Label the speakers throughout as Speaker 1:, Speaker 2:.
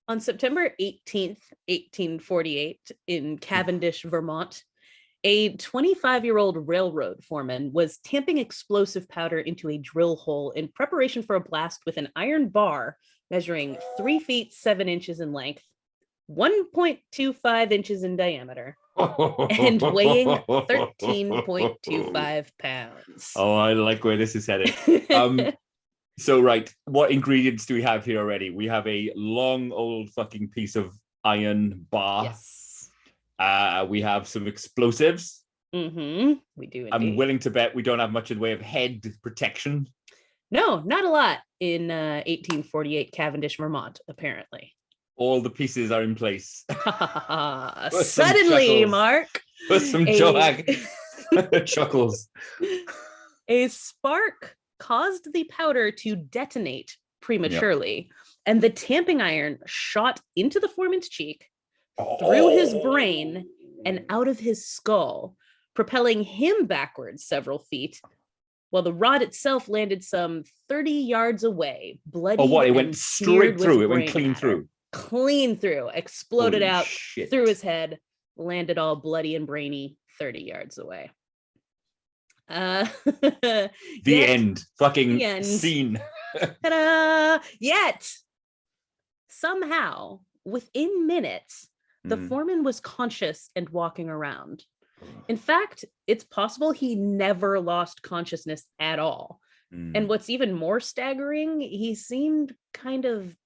Speaker 1: On September 18th, 1848, in Cavendish, Vermont, a 25-year-old railroad foreman was tamping explosive powder into a drill hole in preparation for a blast with an iron bar measuring 3 feet 7 inches in length, 1.25 inches in diameter, and weighing 13.25 pounds.
Speaker 2: Oh, I like where this is headed. So, right, what ingredients do we have here already? We have a long old fucking piece of iron bar.
Speaker 1: Yes.
Speaker 2: We have some explosives.
Speaker 1: We do indeed.
Speaker 2: I'm willing to bet we don't have much in the way of head protection.
Speaker 1: No, not a lot in 1848 Cavendish, Vermont, apparently.
Speaker 2: All the pieces are in place.
Speaker 1: Suddenly, Mark.
Speaker 2: With some chuckles.
Speaker 1: A spark caused the powder to detonate prematurely, and the tamping iron shot into the foreman's cheek, through his brain, and out of his skull, propelling him backwards several feet, while the rod itself landed some 30 yards away, bloody.
Speaker 2: It went straight through. It went clean through.
Speaker 1: Clean through, exploded
Speaker 2: Holy
Speaker 1: out
Speaker 2: shit.
Speaker 1: through his head, landed all bloody and brainy 30 yards away.
Speaker 2: The end. Fucking the end. Scene.
Speaker 1: Ta-da! Yet, somehow, within minutes, the foreman was conscious and walking around. In fact, it's possible he never lost consciousness at all. And what's even more staggering, he seemed kind of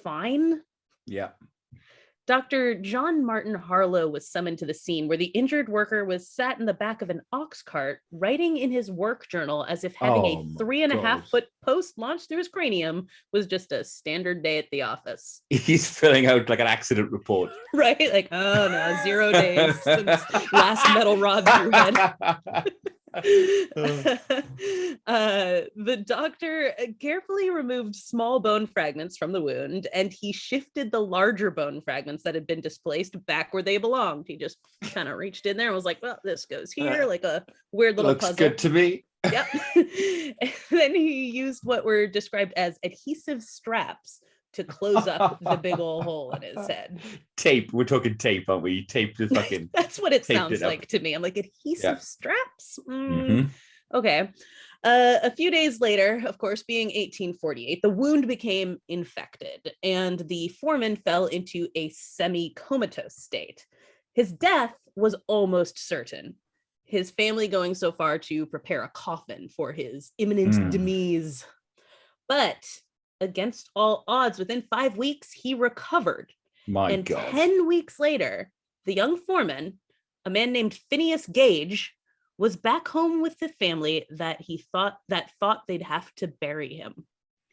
Speaker 1: fine.
Speaker 2: Yeah.
Speaker 1: Dr. John Martin Harlow was summoned to the scene, where the injured worker was sat in the back of an ox cart, writing in his work journal as if having a 3.5 foot post launched through his cranium was just a standard day at the office.
Speaker 2: He's filling out like an accident report.
Speaker 1: Right? Like, oh no, 0 days since last metal rod through head. The doctor carefully removed small bone fragments from the wound, and he shifted the larger bone fragments that had been displaced back where they belonged. He just kind of reached in there and was like, well, this goes here, like a weird little
Speaker 2: Looks
Speaker 1: puzzle.
Speaker 2: Good to me.
Speaker 1: Yep. And then he used what were described as adhesive straps to close up the big old hole in his head.
Speaker 2: Tape. We're talking tape, aren't we? Tape the fucking.
Speaker 1: That's what it sounds like to me. I'm like, adhesive straps? Okay. A few days later, of course, being 1848, the wound became infected, and the foreman fell into a semi-comatose state. His death was almost certain, his family going so far to prepare a coffin for his imminent demise. But against all odds, within 5 weeks, he recovered.
Speaker 2: My God.
Speaker 1: 10 weeks later, the young foreman, a man named Phineas Gage, was back home with the family that thought they'd have to bury him.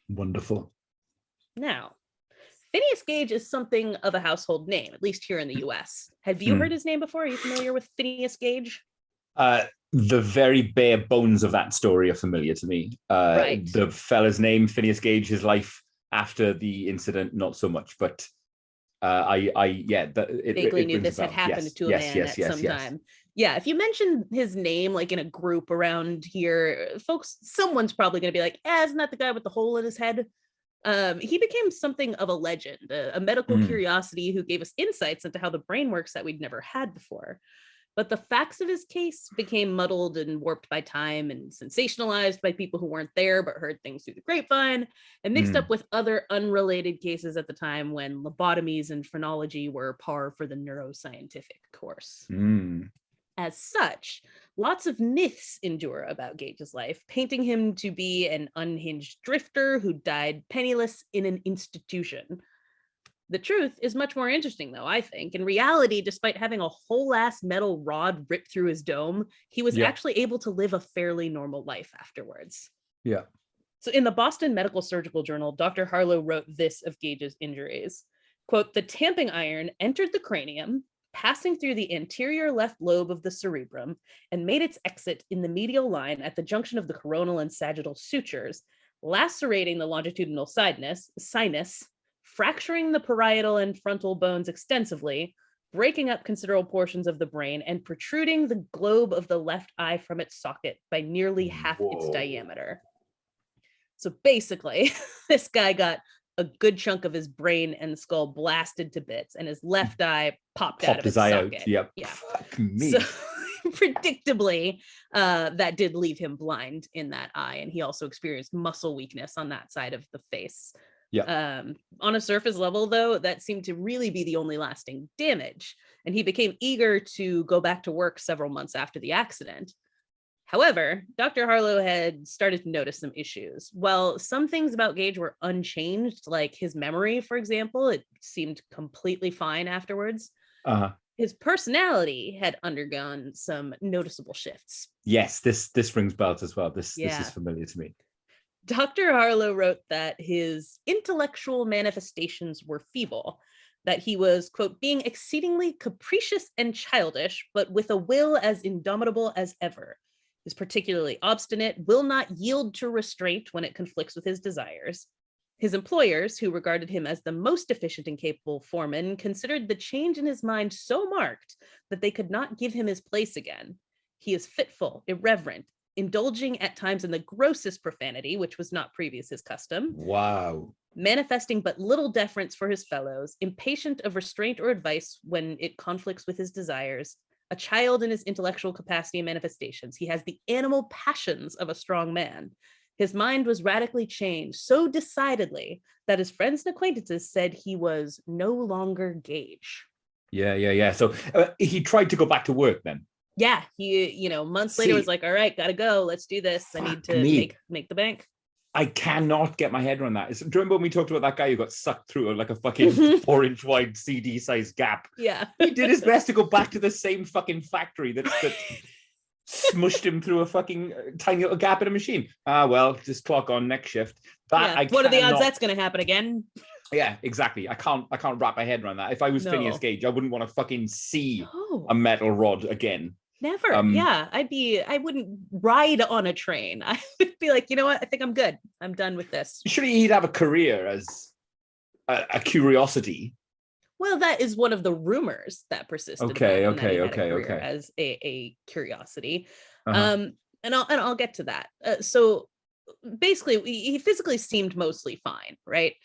Speaker 2: Wonderful.
Speaker 1: Now, Phineas Gage is something of a household name, at least here in the US. Have you heard his name before? Are you familiar with Phineas Gage?
Speaker 2: The very bare bones of that story are familiar to me.
Speaker 1: Right.
Speaker 2: The fella's name, Phineas Gage, his life after the incident, not so much, but
Speaker 1: vaguely knew this had happened to a man at some time. Yeah, if you mention his name like in a group around here, folks, someone's probably going to be like, isn't that the guy with the hole in his head? He became something of a legend, a medical curiosity who gave us insights into how the brain works that we'd never had before. But the facts of his case became muddled and warped by time and sensationalized by people who weren't there but heard things through the grapevine, and mixed up with other unrelated cases at the time when lobotomies and phrenology were par for the neuroscientific course. As such, lots of myths endure about Gage's life, painting him to be an unhinged drifter who died penniless in an institution. The truth is much more interesting, though, I think. In reality, despite having a whole-ass metal rod ripped through his dome, he was actually able to live a fairly normal life afterwards.
Speaker 2: Yeah.
Speaker 1: So in the Boston Medical Surgical Journal, Dr. Harlow wrote this of Gage's injuries. Quote, "The tamping iron entered the cranium, passing through the anterior left lobe of the cerebrum, and made its exit in the medial line at the junction of the coronal and sagittal sutures, lacerating the longitudinal sinus, fracturing the parietal and frontal bones extensively, breaking up considerable portions of the brain, and protruding the globe of the left eye from its socket by nearly half its diameter." So basically, this guy got a good chunk of his brain and skull blasted to bits, and his left eye popped out of its socket.
Speaker 2: Yep.
Speaker 1: Yeah.
Speaker 2: Fuck me.
Speaker 1: So predictably, that did leave him blind in that eye, and he also experienced muscle weakness on that side of the face.
Speaker 2: Yeah.
Speaker 1: On a surface level, though, that seemed to really be the only lasting damage, and he became eager to go back to work several months after the accident. However, Dr. Harlow had started to notice some issues. While some things about Gage were unchanged, like his memory, for example, it seemed completely fine afterwards. His personality had undergone some noticeable shifts.
Speaker 2: Yes, this rings bells as well. This is familiar to me.
Speaker 1: Dr. Harlow wrote that his intellectual manifestations were feeble, that he was, quote, being exceedingly capricious and childish, but with a will as indomitable as ever. Is particularly obstinate, will not yield to restraint when it conflicts with his desires. His employers, who regarded him as the most efficient and capable foreman, considered the change in his mind so marked that they could not give him his place again. He is fitful, irreverent, indulging at times in the grossest profanity, which was not previous his custom.
Speaker 2: Wow.
Speaker 1: Manifesting but little deference for his fellows, impatient of restraint or advice when it conflicts with his desires, a child in his intellectual capacity and manifestations. He has the animal passions of a strong man. His mind was radically changed so decidedly that his friends and acquaintances said he was no longer Gage.
Speaker 2: Yeah. So he tried to go back to work then?
Speaker 1: Yeah, he, months later was like, all right, gotta go. Let's do this. I need to make the bank.
Speaker 2: I cannot get my head around that. Do you remember when we talked about that guy who got sucked through like a fucking 4-inch wide CD size gap?
Speaker 1: Yeah.
Speaker 2: He did his best to go back to the same fucking factory that smushed him through a fucking tiny little gap in a machine. Well, just clock on next shift.
Speaker 1: What are the odds that's going to happen again?
Speaker 2: Yeah, exactly. I can't wrap my head around that. If I was Phineas Gage, I wouldn't want to fucking see a metal rod again.
Speaker 1: Never. I wouldn't ride on a train. I would be like, you know what? I think I'm good. I'm done with this.
Speaker 2: Surely he'd have a career as a curiosity.
Speaker 1: Well, that is one of the rumors that persisted.
Speaker 2: Okay.
Speaker 1: As a curiosity. And I'll get to that. So basically, he physically seemed mostly fine, right?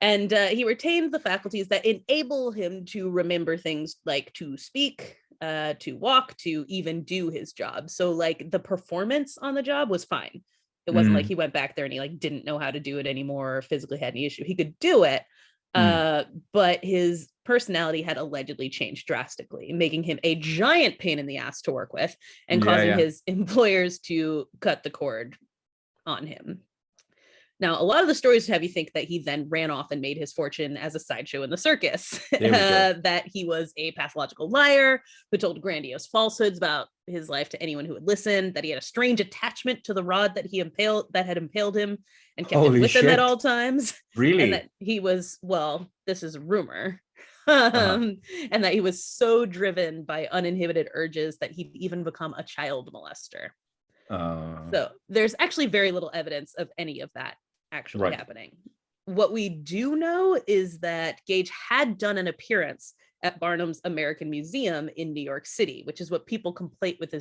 Speaker 1: And he retained the faculties that enable him to remember things like to speak, to walk, to even do his job. So like the performance on the job was fine. It wasn't like he went back there and he like didn't know how to do it anymore or physically had any issue. He could do it, but his personality had allegedly changed drastically, making him a giant pain in the ass to work with and causing his employers to cut the cord on him. Now, a lot of the stories have you think that he then ran off and made his fortune as a sideshow in the circus, that he was a pathological liar who told grandiose falsehoods about his life to anyone who would listen, that he had a strange attachment to the rod that had impaled him and kept it with him at all times.
Speaker 2: Really?
Speaker 1: And that he was, this is a rumor, and that he was so driven by uninhibited urges that he'd even become a child molester. So there's actually very little evidence of any of that actually happening. What we do know is that Gage had done an appearance at Barnum's American Museum in New York City, which is what people conflate with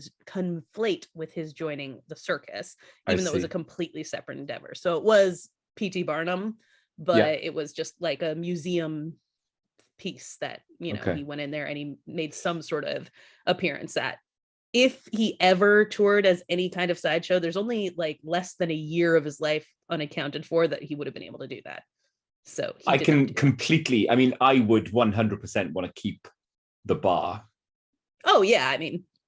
Speaker 1: his joining the circus, even though it was a completely separate endeavor. So it was P.T. Barnum, but it was just like a museum piece that, he went in there and he made some sort of appearance at. If he ever toured as any kind of sideshow, there's only like less than a year of his life unaccounted for that he would have been able to do that. So
Speaker 2: I can completely, I would 100% want to keep the bar.
Speaker 1: Oh yeah,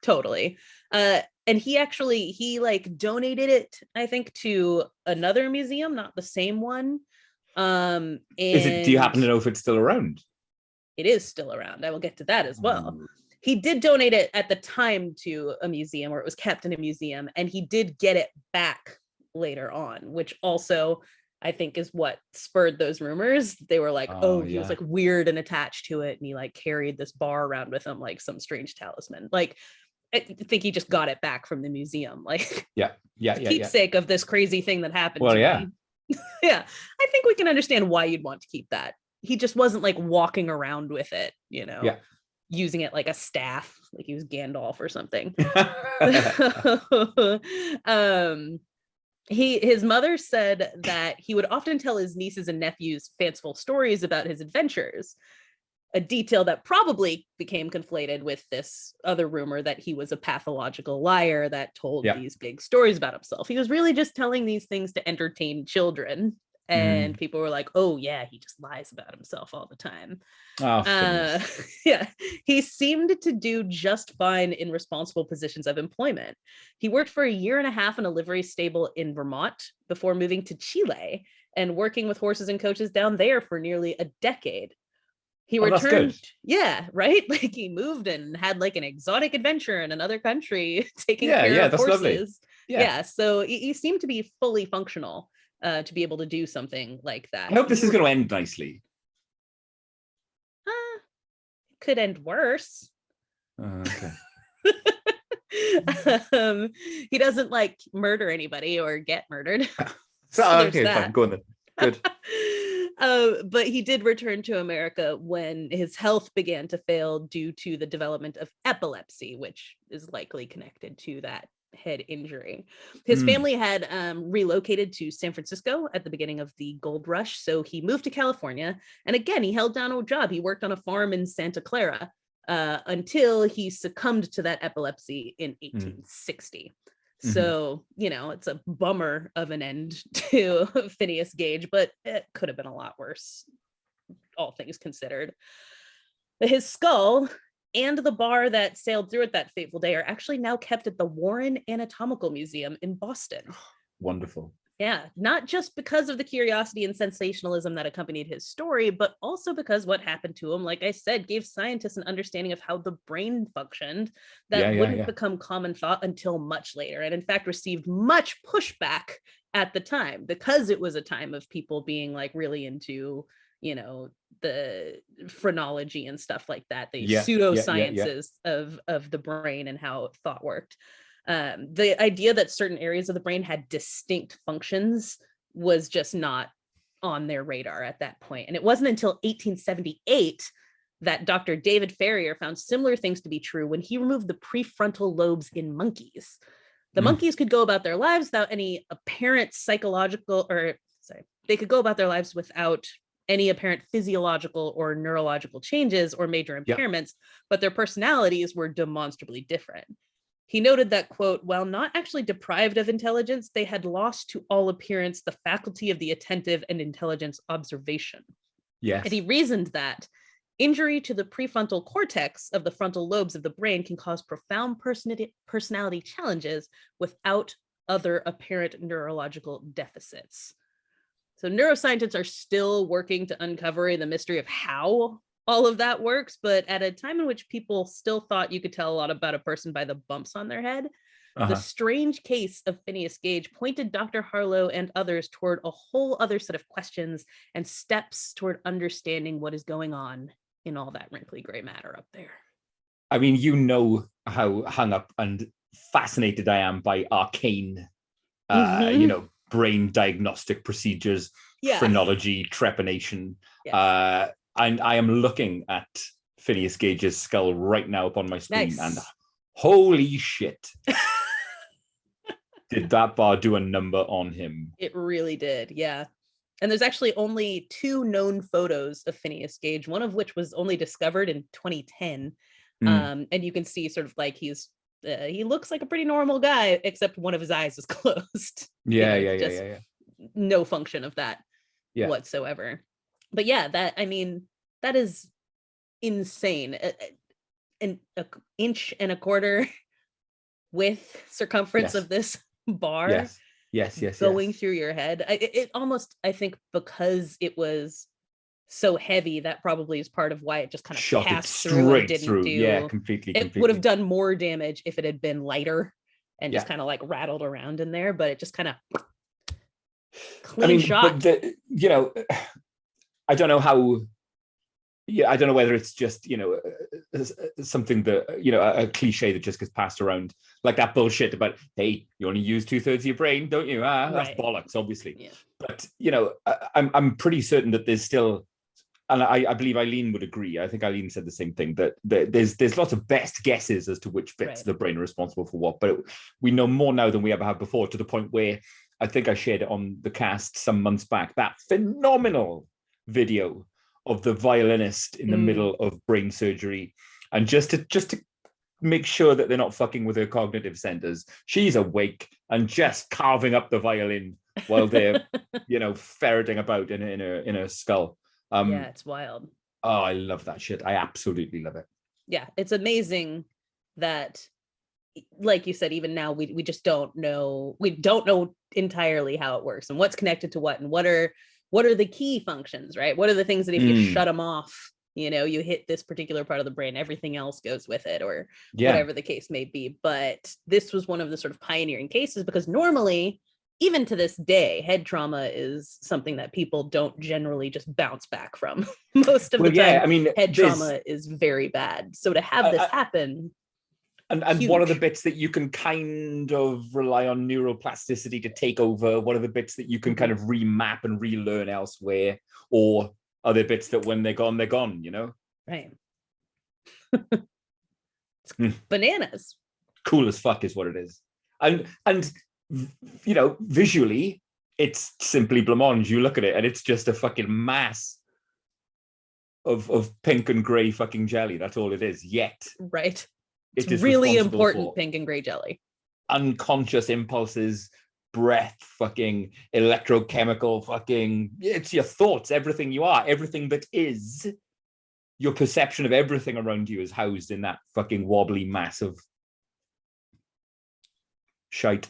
Speaker 1: totally. And he like donated it, I think, to another museum, not the same one. Do
Speaker 2: you happen to know if it's still around?
Speaker 1: It is still around. I will get to that as well. He did donate it at the time to a museum, or it was kept in a museum, and he did get it back later on, which also I think is what spurred those rumors. They were like, he was like weird and attached to it, and he like carried this bar around with him like some strange talisman. Like, I think he just got it back from the museum, like keepsake of this crazy thing that happened to him. Yeah, I think we can understand why you'd want to keep that. He just wasn't like walking around with it, using it like a staff, like he was Gandalf or something. His mother said that he would often tell his nieces and nephews fanciful stories about his adventures, a detail that probably became conflated with this other rumor that he was a pathological liar that told these big stories about himself. He was really just telling these things to entertain children. And people were like, oh yeah, he just lies about himself all the time. Yeah, he seemed to do just fine in responsible positions of employment. He worked for a year and a half in a livery stable in Vermont before moving to Chile and working with horses and coaches down there for nearly a decade. He returned, yeah, right? Like he moved and had like an exotic adventure in another country, taking care of horses. Lovely. Yeah, so he seemed to be fully functional to be able to do something like that.
Speaker 2: I hope this is going to end nicely.
Speaker 1: Could end worse.
Speaker 2: Okay.
Speaker 1: He doesn't like murder anybody or get murdered.
Speaker 2: So okay, fine. Go on then. Good.
Speaker 1: But he did return to America when his health began to fail due to the development of epilepsy, which is likely connected to that head injury. His family had relocated to San Francisco at the beginning of the gold rush, so he moved to California, and again he held down a job. He worked on a farm in Santa Clara until he succumbed to that epilepsy in 1860. So, you know, it's a bummer of an end to Phineas Gage, but it could have been a lot worse, all things considered. His skull and the bar that sailed through it that fateful day are actually now kept at the Warren Anatomical Museum in Boston.
Speaker 2: Wonderful.
Speaker 1: Yeah, not just because of the curiosity and sensationalism that accompanied his story, but also because what happened to him, like I said, gave scientists an understanding of how the brain functioned that wouldn't become common thought until much later, and in fact received much pushback at the time because it was a time of people being like really into, you know, the phrenology and stuff like that, the pseudosciences of the brain and how thought worked. The idea that certain areas of the brain had distinct functions was just not on their radar at that point. And it wasn't until 1878 that Dr. David Ferrier found similar things to be true when he removed the prefrontal lobes in monkeys. The monkeys could go about their lives without any apparent they could go about their lives without any apparent physiological or neurological changes or major impairments, but their personalities were demonstrably different. He noted that, quote, while not actually deprived of intelligence, they had lost to all appearance the faculty of the attentive and intelligent observation.
Speaker 2: Yes.
Speaker 1: And he reasoned that injury to the prefrontal cortex of the frontal lobes of the brain can cause profound personality challenges without other apparent neurological deficits. So neuroscientists are still working to uncover the mystery of how all of that works, but at a time in which people still thought you could tell a lot about a person by the bumps on their head, the strange case of Phineas Gage pointed Dr. Harlow and others toward a whole other set of questions and steps toward understanding what is going on in all that wrinkly gray matter up there.
Speaker 2: I mean, you know how hung up and fascinated I am by arcane, you know, brain diagnostic procedures, phrenology, trepanation. Yes. And I am looking at Phineas Gage's skull right now up on my screen, and holy shit. Did that bar do a number on him?
Speaker 1: It really did, yeah. And there's actually only 2 known photos of Phineas Gage, one of which was only discovered in 2010. And you can see sort of like he looks like a pretty normal guy, except one of his eyes is closed.
Speaker 2: Yeah.
Speaker 1: No function of that whatsoever. But yeah, that is insane. An inch and a quarter width circumference of this bar.
Speaker 2: Yes.
Speaker 1: Going through your head. It almost, I think, because it was so heavy, that probably is part of why it just kind of
Speaker 2: shot
Speaker 1: passed
Speaker 2: it
Speaker 1: through and
Speaker 2: straight
Speaker 1: didn't
Speaker 2: through.
Speaker 1: do.
Speaker 2: Yeah, completely.
Speaker 1: It would have done more damage if it had been lighter and just kind of like rattled around in there, but it just kind of clean shot.
Speaker 2: But you know, I don't know how. Yeah, I don't know whether it's just, you know, something that, you know, a cliche that just gets passed around, like that bullshit about, hey, you only use 2/3 of your brain, don't you? That's bollocks, obviously. Yeah. But, you know, I'm pretty certain that there's still, and I believe Eileen would agree. I think Eileen said the same thing, that there's lots of best guesses as to which bits of the brain are responsible for what. But we know more now than we ever have before, to the point where I think I shared it on the cast some months back, that phenomenal video of the violinist in the middle of brain surgery. And just to make sure that they're not fucking with her cognitive centers, she's awake and just carving up the violin while they're, ferreting about in her skull.
Speaker 1: Yeah, it's wild.
Speaker 2: Oh, I love that shit. I absolutely love it.
Speaker 1: Yeah, it's amazing that, like you said, even now we just don't know. We don't know entirely how it works and what's connected to what, and what are the key functions, right? What are the things that if you shut them off, you hit this particular part of the brain, everything else goes with it, or whatever the case may be. But this was one of the sort of pioneering cases, because normally, even to this day, head trauma is something that people don't generally just bounce back from. Most of the time,
Speaker 2: I mean,
Speaker 1: head trauma is very bad. So to have this happen,
Speaker 2: and what are the bits that you can kind of rely on neuroplasticity to take over? What are the bits that you can kind of remap and relearn elsewhere? Or are there bits that when they're gone,
Speaker 1: Right. It's bananas.
Speaker 2: Cool as fuck is what it is. And visually, it's simply blancmange. You look at it and it's just a fucking mass of pink and gray fucking jelly. That's all it is. Yet.
Speaker 1: Right. It's really important pink and gray jelly.
Speaker 2: Unconscious impulses, breath, fucking electrochemical, fucking, it's your thoughts, everything you are, everything that is, your perception of everything around you is housed in that fucking wobbly mass of shite.